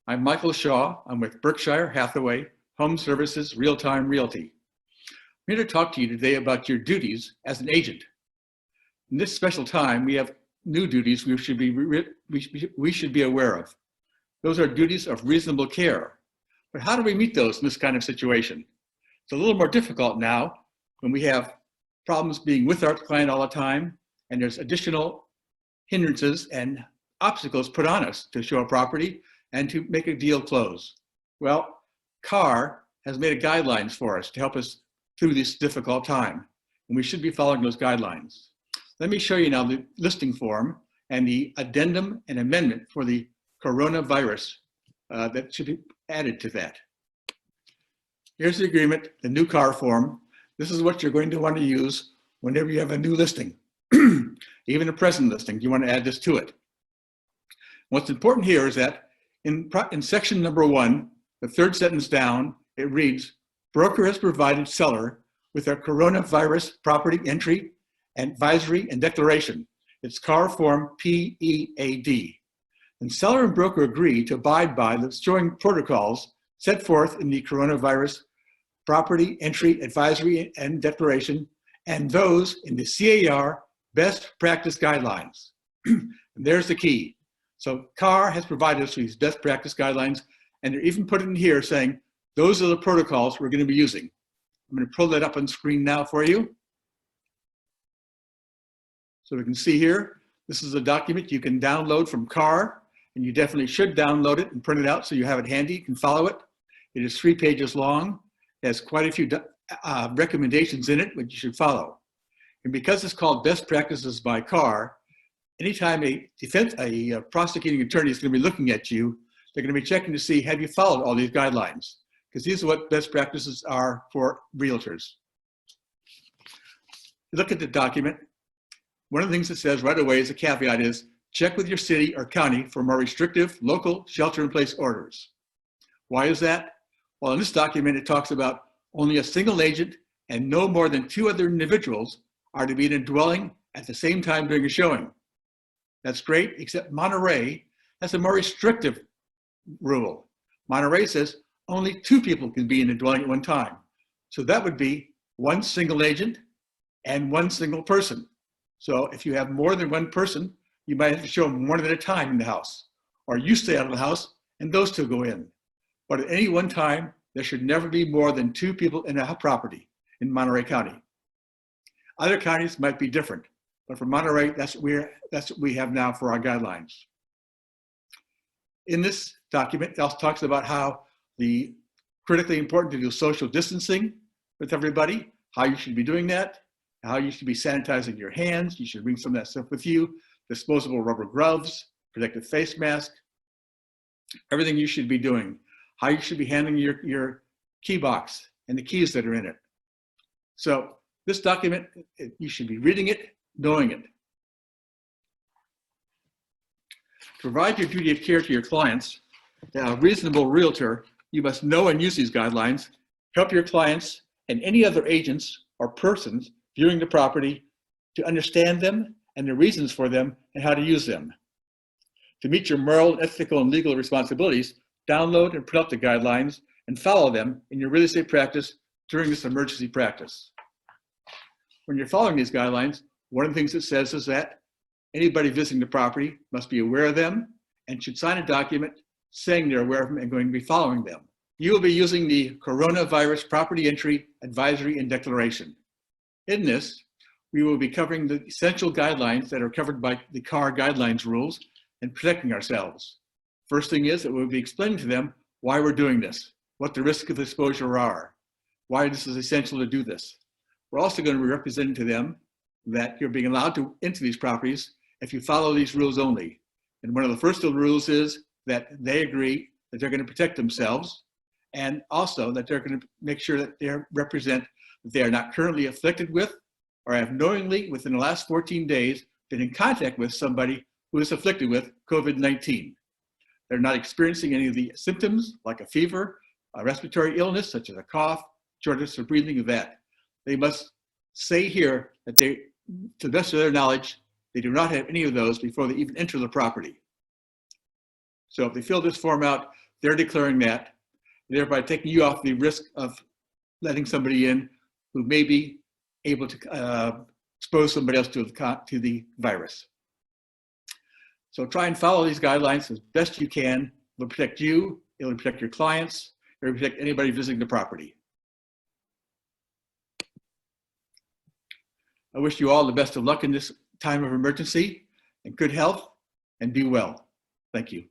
I'm Michael Shaw. I'm with Berkshire, Hathaway, Home Services, Real-Time Realty. I'm here to talk to you today about your duties as an agent. In this special time, we have new duties we should be aware of. Those are duties of reasonable care. But how do we meet those in this kind of situation? It's a little more difficult now when we have problems being with our client all the time, and there's additional hindrances and obstacles put on us to show a property and to make a deal close. Well, CAR has made guidelines for us to help us through this difficult time, and we should be following those guidelines. Let me show you now the listing form and the addendum and amendment for the coronavirus that should be added to that. Here's the agreement, the new CAR form. This is what you're going to want to use whenever you have a new listing. Even a present listing, you want to add this to it. What's important here is that in section number 1, the third sentence down, it reads, broker has provided seller with a coronavirus property entry, advisory, and declaration. It's CAR form PEAD. And seller and broker agree to abide by the showing protocols set forth in the coronavirus property entry, advisory, and declaration, and those in the CAR best practice guidelines. And there's the key. So CAR has provided us with these best practice guidelines, and they're even put in here saying, those are the protocols we're going to be using. I'm going to pull that up on screen now for you. So we can see here, this is a document you can download from CAR, and you definitely should download it and print it out so you have it handy, you can follow it. It is 3 pages long. It has quite a few recommendations in it, which you should follow. And because it's called Best Practices by CAR, anytime a prosecuting attorney is going to be looking at you, they're going to be checking to see, have you followed all these guidelines? Because these are what best practices are for realtors. Look at the document. One of the things it says right away as a caveat is, check with your city or county for more restrictive local shelter-in-place orders. Why is that? Well, in this document, it talks about only a single agent and no more than 2 other individuals are to be in a dwelling at the same time during a showing. That's great, except Monterey has a more restrictive rule. Monterey says only 2 people can be in a dwelling at one time. So that would be 1 single agent and 1 single person. So if you have more than 1 person, you might have to show them 1 at a time in the house, or you stay out of the house and those 2 go in. But at any one time, there should never be more than 2 people in a property in Monterey County. Other counties might be different, but for Monterey, that's what we have now for our guidelines. In this document, it also talks about how the critically important to do social distancing with everybody, how you should be doing that, how you should be sanitizing your hands. You should bring some of that stuff with you, disposable rubber gloves, protective face mask, everything you should be doing, how you should be handling your key box and the keys that are in it. So this document, you should be reading it, knowing it. To provide your duty of care to your clients, a reasonable realtor, you must know and use these guidelines, help your clients and any other agents or persons viewing the property to understand them and the reasons for them and how to use them. To meet your moral, ethical, and legal responsibilities, download and print out the guidelines and follow them in your real estate practice during this emergency practice. When you're following these guidelines, one of the things it says is that anybody visiting the property must be aware of them and should sign a document saying they're aware of them and going to be following them. You will be using the coronavirus property entry, advisory, and declaration. In this, we will be covering the essential guidelines that are covered by the CAR guidelines rules and protecting ourselves. First thing is that we'll be explaining to them why we're doing this, what the risks of exposure are, why this is essential to do this. We're also going to be representing to them that you're being allowed to enter these properties if you follow these rules only. And one of the first of the rules is that they agree that they're going to protect themselves, and also that they're going to make sure that they represent that they are not currently afflicted with or have knowingly within the last 14 days been in contact with somebody who is afflicted with COVID-19. They're not experiencing any of the symptoms like a fever, a respiratory illness such as a cough, shortness of breathing, that. They must say here that they, to the best of their knowledge, they do not have any of those before they even enter the property. So if they fill this form out, they're declaring that, thereby taking you off the risk of letting somebody in who may be able to expose somebody else to the virus. So try and follow these guidelines as best you can. It'll protect you, it'll protect your clients, it'll protect anybody visiting the property. I wish you all the best of luck in this time of emergency, and good health, and be well. Thank you.